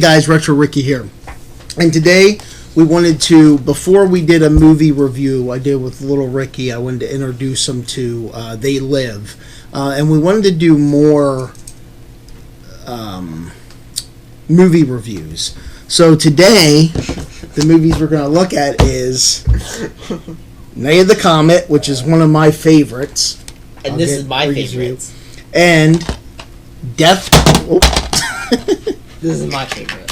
Guys, Retro Ricky here, and today we wanted to, before we did a movie review I did with Little Ricky, I wanted to introduce them to They Live, and we wanted to do more movie reviews. So today, the movies we're going to look at is Night of the Comet, which is one of my favorites. And this is my favorite. And Death... Oh. This is my favorite.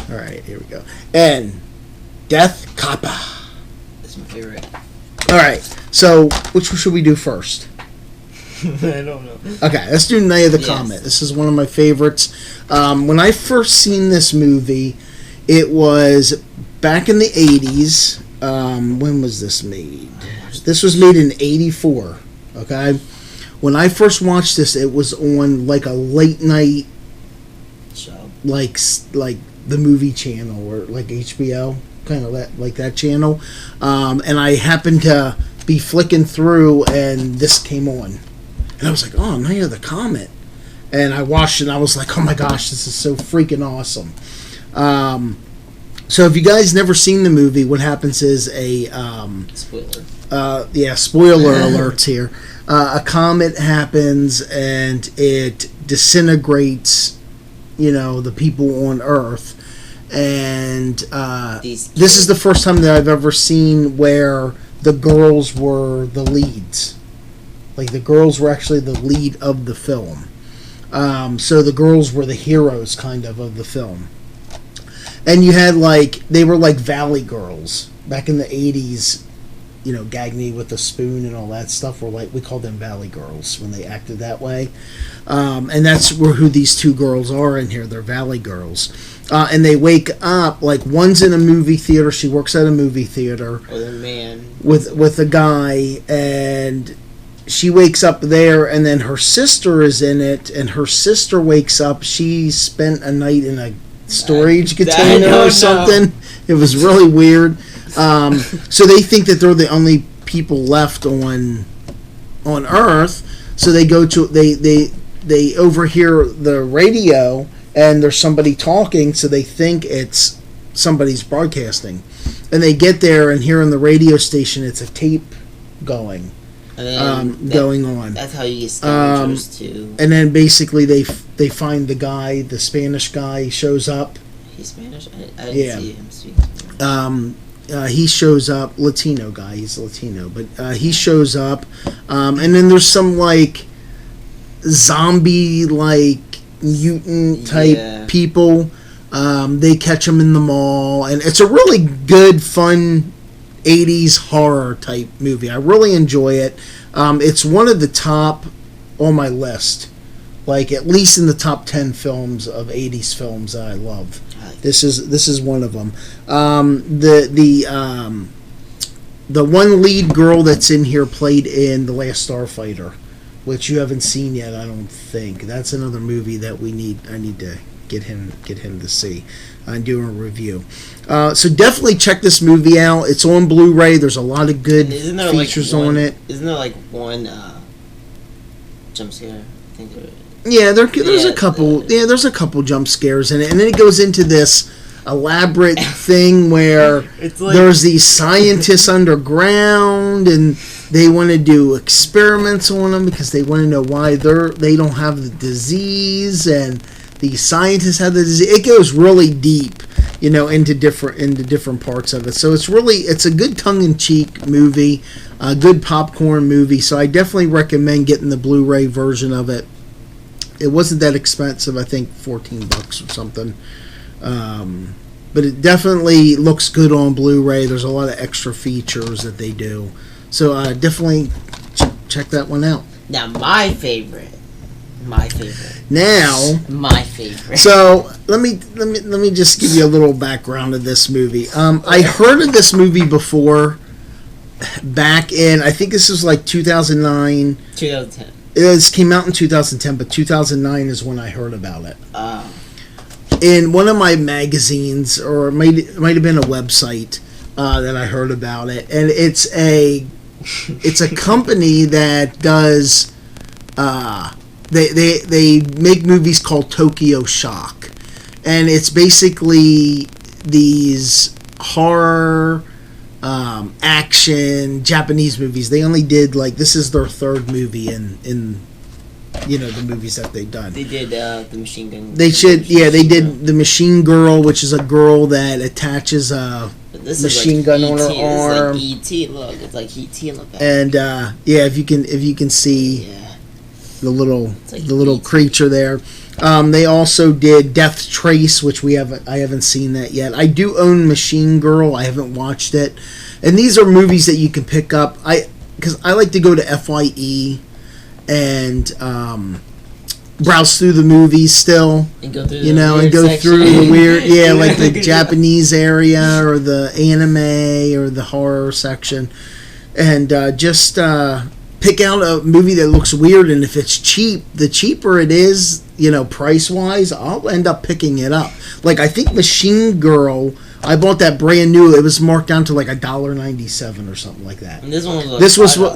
Alright, here we go. And Death Kappa. This is my favorite. Alright, so which one should we do first? I don't know. Okay, let's do Night of the Comet. This is one of my favorites. When I first seen this movie, it was back in the 80s. When was this made? This was made in 84. Okay? When I first watched this, it was on like a late night show. Like the movie channel or like HBO, kind of like that channel. And I happened to be flicking through and this came on. And I was like, oh, Night of the Comet. And I watched it and I was like, oh my gosh, this is so freaking awesome. So if you guys never seen the movie, what happens is a... spoiler. Spoiler alerts here. A comet happens and it disintegrates, the people on Earth. And this is the first time that I've ever seen where the girls were the leads. Like, the girls were actually the lead of the film. So the girls were the heroes, kind of the film. And you had, they were like Valley Girls. Back in the 80s, Gag Me with a Spoon and all that stuff were we called them Valley Girls when they acted that way. And that's who these two girls are in here. They're Valley Girls. And they wake up, one's in a movie theater. She works at a movie theater. With a man. With a guy, and she wakes up there, and then her sister is in it, and her sister wakes up. She spent a night in a storage container or something. It was really weird. So they think that they're the only people left on Earth. So they go to they overhear the radio, and there's somebody talking. So they think it's somebody's broadcasting, and they get there and hear on the radio station it's a tape going. Going on. That's how you get scavengers too. And then basically they find the guy, the Spanish guy shows up. He's Spanish? I didn't see him speak Spanish. He shows up, Latino guy, he's Latino, but he shows up, and then there's some zombie mutant type people. They catch him in the mall, and it's a really good, fun 80s horror type movie. I really enjoy it. It's one of the top on my list, at least in the top 10 films of 80s films that I love. This is one of them. The one lead girl that's in here played in The Last Starfighter, which you haven't seen yet, I don't think. That's another movie that I need to get him to see and do a review. So definitely check this movie out. It's on Blu-ray. There's a lot of good features on it. Isn't there one jump scare? I think there's a couple. There's a couple jump scares in it, and then it goes into this elaborate thing where there's these scientists underground, and they want to do experiments on them because they want to know why they don't have the disease, and the scientists have the disease. It goes really deep, into different parts of it. So it's a good tongue-in-cheek movie, a good popcorn movie. So I definitely recommend getting the Blu-ray version of it. It wasn't that expensive, I think $14 or something. But it definitely looks good on Blu-ray. There's a lot of extra features that they do. So definitely check that one out. Now, my favorite. So let me just give you a little background of this movie. I heard of this movie before, back in, I think this was 2009. 2010. It came out in 2010, but 2009 is when I heard about it. In one of my magazines, or it might have been a website that I heard about it, and it's a company that does they make movies called Tokyo Shock, and it's basically these horror, action Japanese movies. They only did this is their third movie in the movies that they've done. They did the Machine Gun. They did the Machine Girl, which is a girl that attaches a machine gun on her arm. This is like E.T. Look, it's like E.T. in the back. And if you can see the little creature there. They also did Death Trace, which I haven't seen that yet. I do own Machine Girl. I haven't watched it. And these are movies that you can pick up. Because I like to go to FYE and browse through the movies still, and go through through the weird, like the Japanese area or the anime or the horror section, and just pick out a movie that looks weird. And if it's cheap, the cheaper it is, price wise, I'll end up picking it up. Like I think Machine Girl, I bought that brand new. It was marked down to like $1.97 or something like that. And this one was like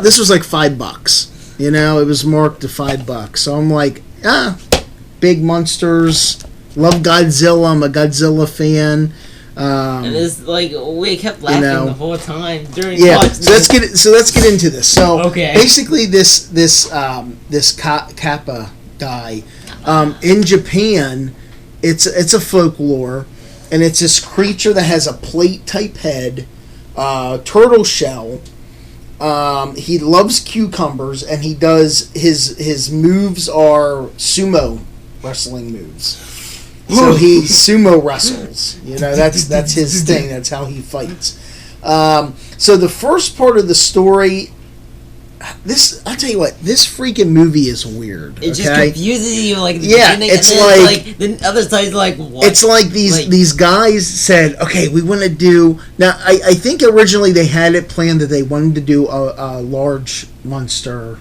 this was like $5. It was marked to $5. So I'm like, big monsters. Love Godzilla. I'm a Godzilla fan. And it's like we kept laughing the whole time during watching. So let's get into this. So okay. Basically, this kappa guy in Japan, it's a folklore, and it's this creature that has a plate type head, turtle shell. He loves cucumbers, and he does his moves are sumo wrestling moves. So he sumo wrestles. That's his thing. That's how he fights. So the first part of the story, I'll tell you what, this freaking movie is weird. It just confuses you, like beginning, it's like the other side's like, what? It's like these guys said, okay, we want to do. Now I think originally they had it planned that they wanted to do a large monster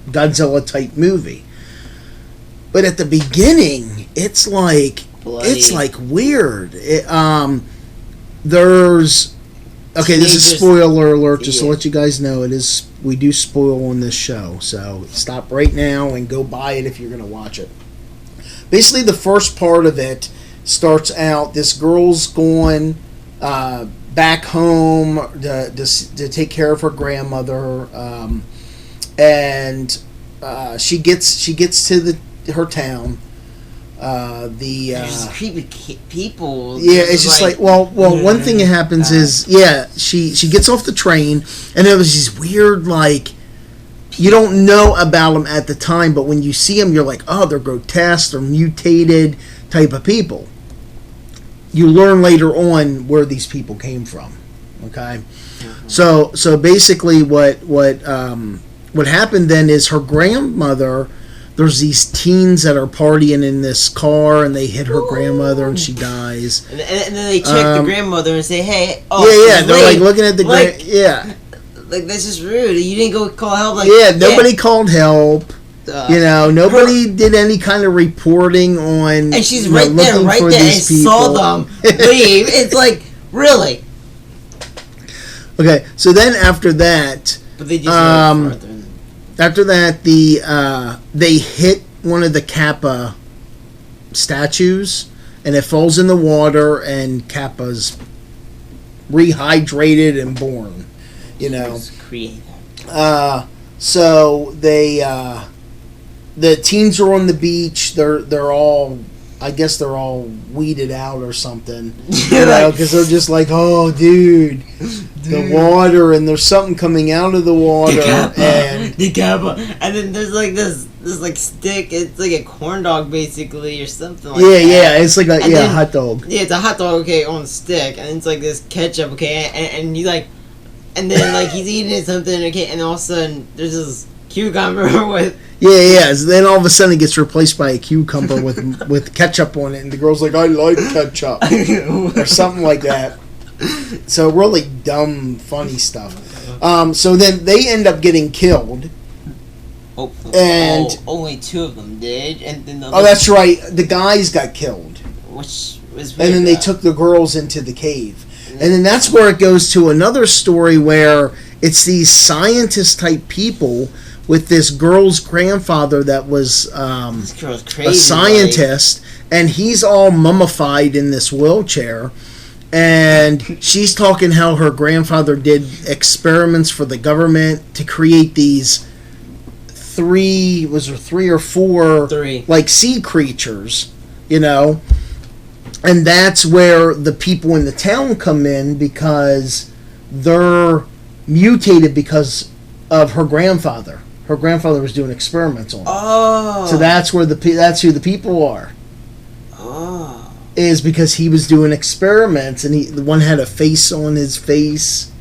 Godzilla type movie, but at the beginning it's like bloody. It's like weird. There's this is spoiler alert, just to let you guys know. We do spoil on this show, so stop right now and go buy it if you're going to watch it. Basically, the first part of it starts out, this girl's going back home to take care of her grandmother, and she gets to her town. There's creepy people. Yeah, it's just like one thing that happens is she gets off the train, and there was these weird, like, you don't know about them at the time, but when you see them, you're like, oh, they're grotesque, they're mutated type of people. You learn later on where these people came from. Okay, so basically what happened then is her grandmother. There's these teens that are partying in this car, and they hit her grandmother, and she dies. And then they check the grandmother and say, "Hey, they're like looking at the like that's just rude. You didn't go call help." Like, nobody called help. Nobody did any kind of reporting on. And she's right there, and saw them leave. It's like, really. Okay, so then after that, but they just after that, they hit one of the Kappa statues, and it falls in the water, and Kappa's rehydrated and born. So the teens are on the beach. They're all, I guess they're all weeded out or something, because they're just like, oh, dude, the water, and there's something coming out of the water, and then there's like this like stick. It's like a corn dog basically, or something like that. Yeah, it's like a hot dog. Yeah, it's a hot dog, okay, on a stick, and it's like this ketchup, okay, and you like, and then like he's eating it something, okay, and all of a sudden there's this cucumber with. Yeah. So then all of a sudden it gets replaced by a cucumber with ketchup on it, and the girl's like, I like ketchup, or something like that. So really dumb, funny stuff. So then they end up getting killed. And only two of them did, and then that's right. The guys got killed, which was weird. And then they took the girls into the cave, and then that's where it goes to another story where it's these scientist type people, with this girl's grandfather that was this girl's crazy, a scientist, and he's all mummified in this wheelchair. And she's talking how her grandfather did experiments for the government to create these three or four like sea creatures, you know. And that's where the people in the town come in, because they're mutated because of her grandfather. Her grandfather was doing experiments on them. Oh. So that's who the people are. Oh. Is because he was doing experiments, and the one had a face on his face,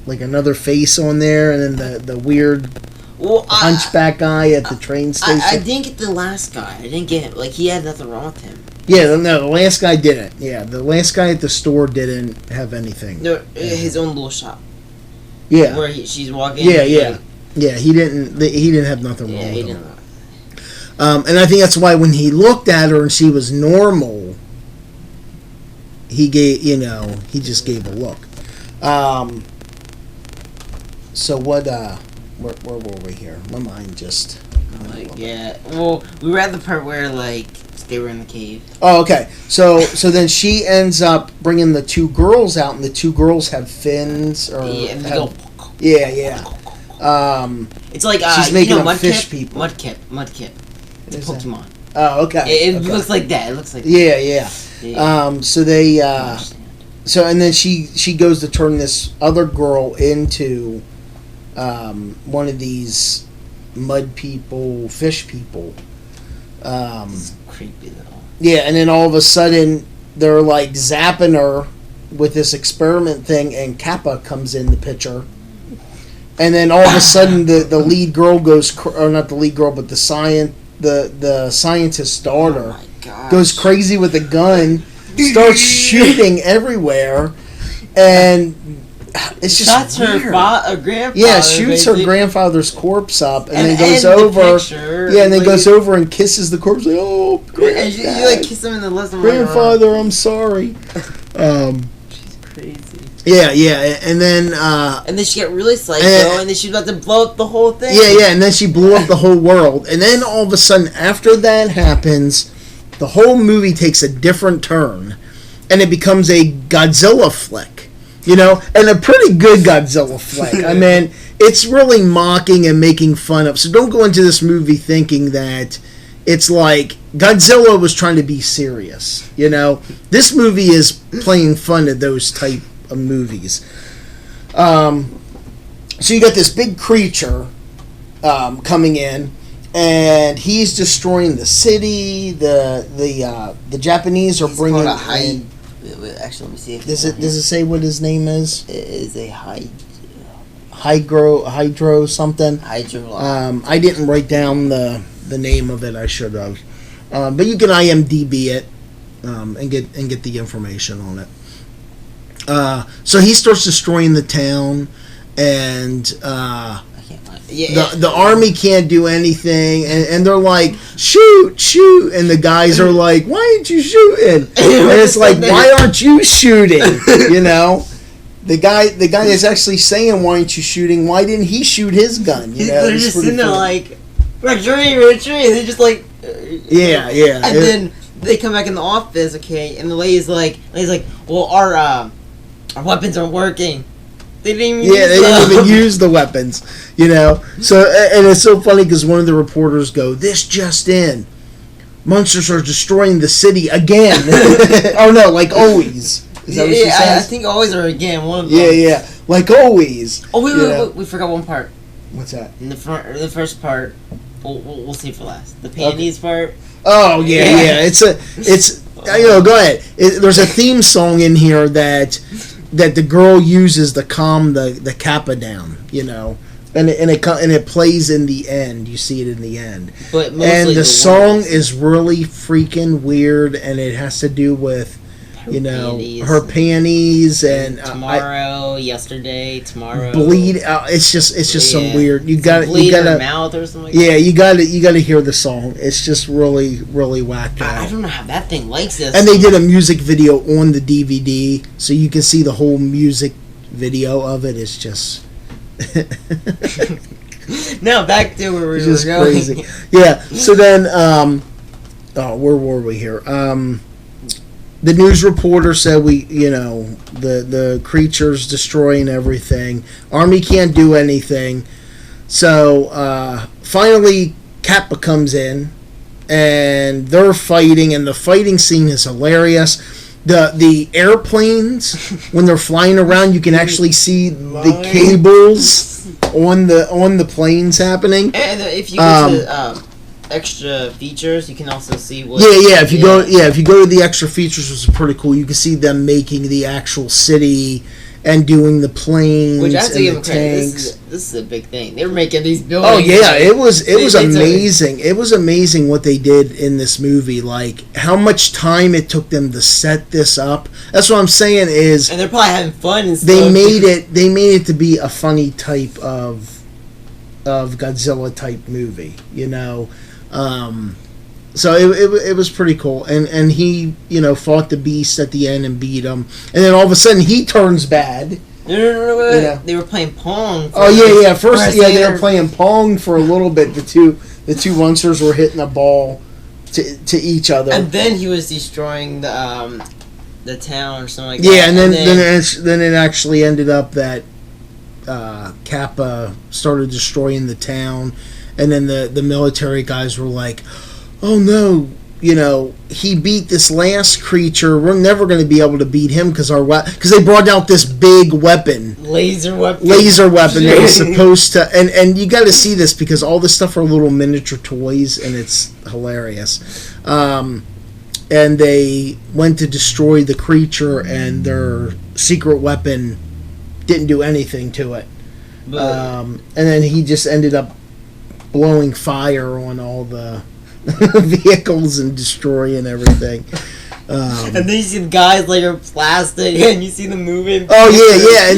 like another face on there, and then the weird hunchback guy at the train station. I didn't get the last guy. I didn't get him. Like, he had nothing wrong with him. Yeah, no, the last guy didn't. Yeah, the last guy at the store didn't have anything. No, his own little shop. Yeah, where she's walking. Yeah. Yeah, he didn't have nothing wrong with him. And I think that's why when he looked at her and she was normal, he just gave a look. So what? Where were we here? My mind just. Well, we were at the part where they were in the cave. Oh, okay. So then she ends up bringing the two girls out, and the two girls have fins, or yeah. It's like she's making them fish people. Mudkip. It's a Pokemon. Oh, okay. It looks like that. It looks like yeah. So they and then she goes to turn this other girl into one of these mud people, fish people. Creepy though. Yeah, and then all of a sudden they're like zapping her with this experiment thing, and Kappa comes in the picture. And then all of a sudden the lead girl goes, or not the lead girl, but the scientist's daughter goes crazy with a gun, starts shooting everywhere, and it's just shoots weird. Her grandfather. Yeah, shoots her grandfather's corpse up, and then goes over and kisses the corpse. Like, oh, and you kiss him in the left. Grandfather, I'm sorry. She's crazy. Yeah, and then she got really psycho, and then she's about to blow up the whole thing. Yeah, and then she blew up the whole world, and then all of a sudden, after that happens, the whole movie takes a different turn, and it becomes a Godzilla flick, and a pretty good Godzilla flick. I mean, it's really mocking and making fun of. So don't go into this movie thinking that it's like Godzilla was trying to be serious. This movie is playing fun at those type of movies. So you got this big creature coming in, and he's destroying the city. The Japanese are bringing in. Actually, let me see. Does it say what his name is? It is a hydro something. Hydro. I didn't write down the name of it. I should have. But you can IMDb it and get the information on it. So he starts destroying the town, and the army can't do anything, and they're like, shoot, and the guys are like, why aren't you shooting? And it's like, why aren't you shooting? The guy is actually saying, why aren't you shooting? Why didn't he shoot his gun? They're just sitting there like, retreat, and they're just like, yeah. And then they come back in the office, okay, and the lady's like, well, our weapons aren't working. They didn't even use the weapons, So, and it's so funny because one of the reporters go, "This just in, monsters are destroying the city again." Oh no, like always. Is that what she says? I think always or again. One of them. Yeah, like always. Oh wait, we forgot one part. What's that? In the first part, we'll save for last. The panties part. Oh yeah. It's go ahead. There's a theme song in here that the girl uses to calm the kappa down, and it plays in the end. You see it in the end. But and the song is really freaking weird, and it has to do with her panties and yesterday, tomorrow bleed out. It's just some weird. You gotta mouth or something. You gotta hear the song. It's just really whacked out. I don't know how that thing likes this. And they did a music video on the DVD, so you can see the whole music video of it. It's just Now back to where we were going. Crazy. Yeah. So then, where were we here? The news reporter said the creature's destroying everything. Army can't do anything. So finally, Kappa comes in, and they're fighting, and the fighting scene is hilarious. The airplanes, when they're flying around, you can actually see the cables on the planes happening. And if you go to extra features, you can also see what. If you go to the extra features, which is pretty cool, you can see them making the actual city and doing the planes. Which I have to give them credit. This is a big thing. They were making these buildings. Oh yeah, it was amazing. It was amazing what they did in this movie. Like how much time it took them to set this up. That's what I'm saying is. And they're probably having fun and stuff. They made it to be a funny type of Godzilla type movie. So it was pretty cool, and he fought the beast at the end and beat him, and then all of a sudden he turns bad. No. They were playing Pong. First they were playing Pong for a little bit. The two monsters were hitting a ball to each other, and then he was destroying the town or something like that. Yeah, and then it actually ended up that Kappa started destroying the town, and then the military guys were like, oh no, he beat this last creature. We're never going to be able to beat him because they brought out this big weapon. Laser weapon that was supposed to... And you got to see this because all this stuff are little miniature toys, and it's hilarious. And they went to destroy the creature, and their secret weapon didn't do anything to it. And then he just ended up blowing fire on all the vehicles and destroying everything. And then you see the guys like are plastic, and you see them moving. Oh yeah.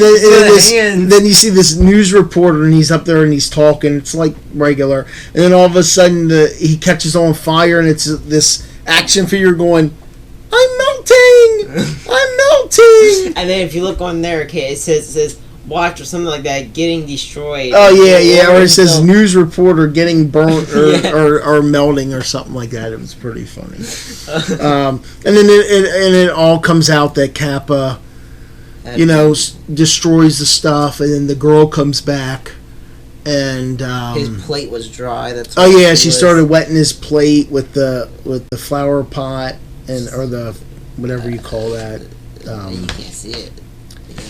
And then you see this news reporter, and he's up there and he's talking. It's like regular, and then all of a sudden he catches on fire, and it's this action figure going, "I'm melting, I'm melting." And then if you look on there, okay, it says watch or something like that, getting destroyed. Oh yeah, or it says news reporter getting burnt or melting or something like that. It was pretty funny. And then it all comes out that Kappa, destroys the stuff, and then the girl comes back, and his plate was dry. That's she started wetting his plate with the flower pot or the whatever you call that. You can't see it.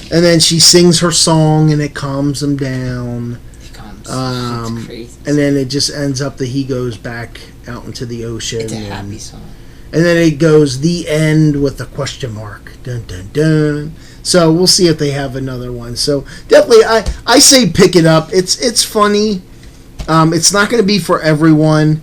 And then she sings her song, and it calms him down. It's crazy. And then it just ends up that he goes back out into the ocean. It's a happy song. And then it goes the end with a question mark. Dun dun dun. So we'll see if they have another one. So definitely, I say pick it up. It's funny. It's not going to be for everyone.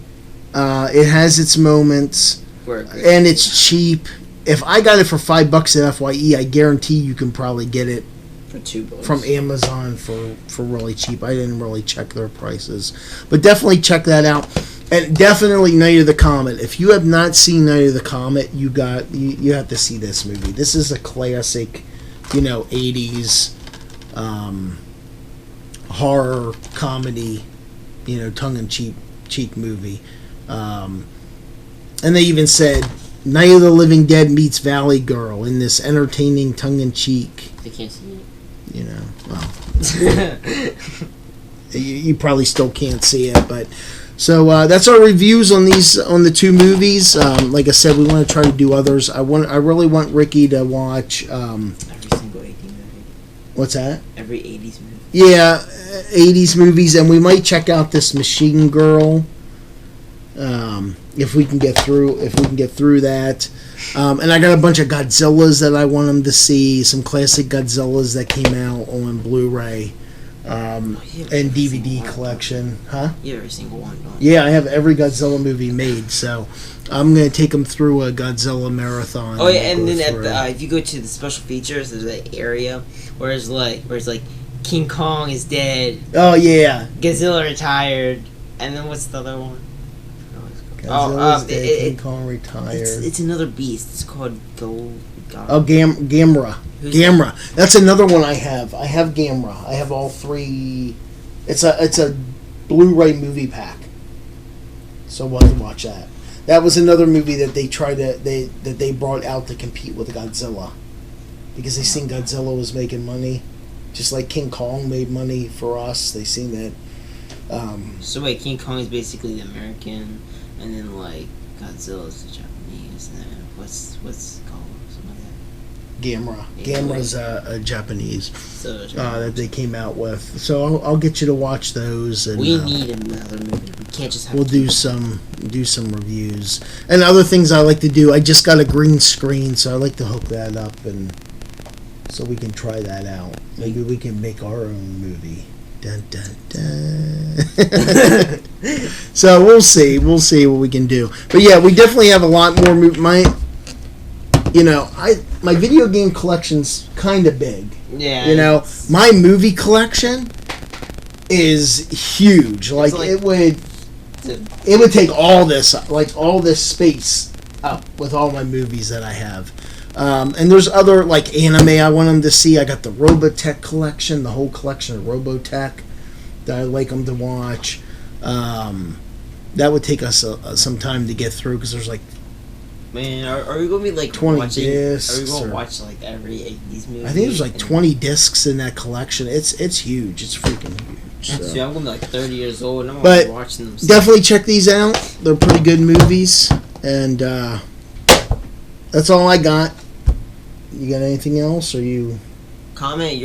It has its moments, and it's cheap. If I got it for $5 at FYE, I guarantee you can probably get it for $2 from Amazon for really cheap. I didn't really check their prices, but definitely check that out. And definitely Night of the Comet. If you have not seen Night of the Comet, you have to see this movie. This is a classic, 80s horror comedy, tongue-in-cheek movie. And they even said Night of the Living Dead meets Valley Girl in this entertaining tongue-in-cheek. They can't see it. You probably still can't see it, but so that's our reviews on the two movies. Like I said, we want to try to do others. I really want Ricky to watch every single 80s movie. What's that? Every 80s movie. Yeah, 80s movies, and we might check out this Machine Girl. If we can get through that, and I got a bunch of Godzillas that I want them to see. Some classic Godzillas that came out on Blu-ray and DVD collection, huh? You have every single one, don't you? Yeah, I have every Godzilla movie made, so I'm gonna take them through a Godzilla marathon. Oh yeah, and then if you go to the special features, there's an area where it's like King Kong is dead. Oh yeah. Godzilla retired, and then what's the other one? King Kong retired. It's another beast. It's called Gamera. Gamera. That's another one I have. I have Gamera. I have all three. It's a Blu-ray movie pack. So we'll have to watch that. That was another movie that they brought out to compete with Godzilla, because they seen Godzilla was making money, just like King Kong made money for us. They seen that. So wait, King Kong is basically the American, and then like Godzilla is the Japanese, and then what's it called? Something like that. Gamera. Gamera's a Japanese So that they came out with. So I'll get you to watch those. And we need another movie. We can't just have. We'll do some reviews and other things I like to do. I just got a green screen, so I like to hook that up, and so we can try that out. Maybe we can make our own movie. Dun, dun, dun. So we'll see what we can do. But yeah, we definitely have a lot more. My video game collection's kind of big. Yeah. My movie collection is huge. Like it would take all this space up with all my movies that I have. And there's other like anime I want them to see. I got the Robotech collection, the whole collection of Robotech that I like them to watch. That would take us some time to get through, because there's like, man, are we gonna be like 20 watching? discs? Are we gonna watch like every 80s movie? I think there's like 20 discs in that collection. It's huge. It's freaking huge. So. I'm gonna be like 30 years old, and I'm But gonna be watching them. Definitely check these out. They're pretty good movies, and that's all I got. You got anything else, or you? Comment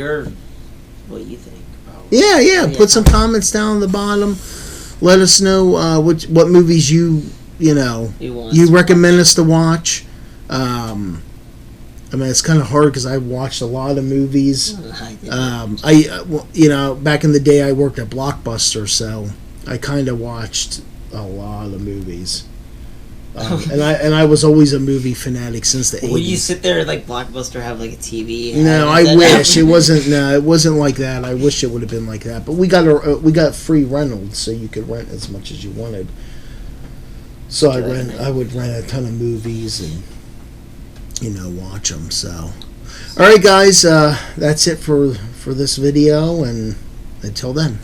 what you think about. Yeah. Put some comments down on the bottom. Let us know what movies you recommend us to watch. I mean, it's kind of hard because I watched a lot of movies. Back in the day I worked at Blockbuster, so I kind of watched a lot of movies. And I was always a movie fanatic since the 80s. Would you sit there like Blockbuster have like a TV? No, I wish it wasn't. No, it wasn't like that. I wish it would have been like that. But we got free rentals, so you could rent as much as you wanted. So I would rent a ton of movies and watch them. So, all right, guys, that's it for this video, and until then.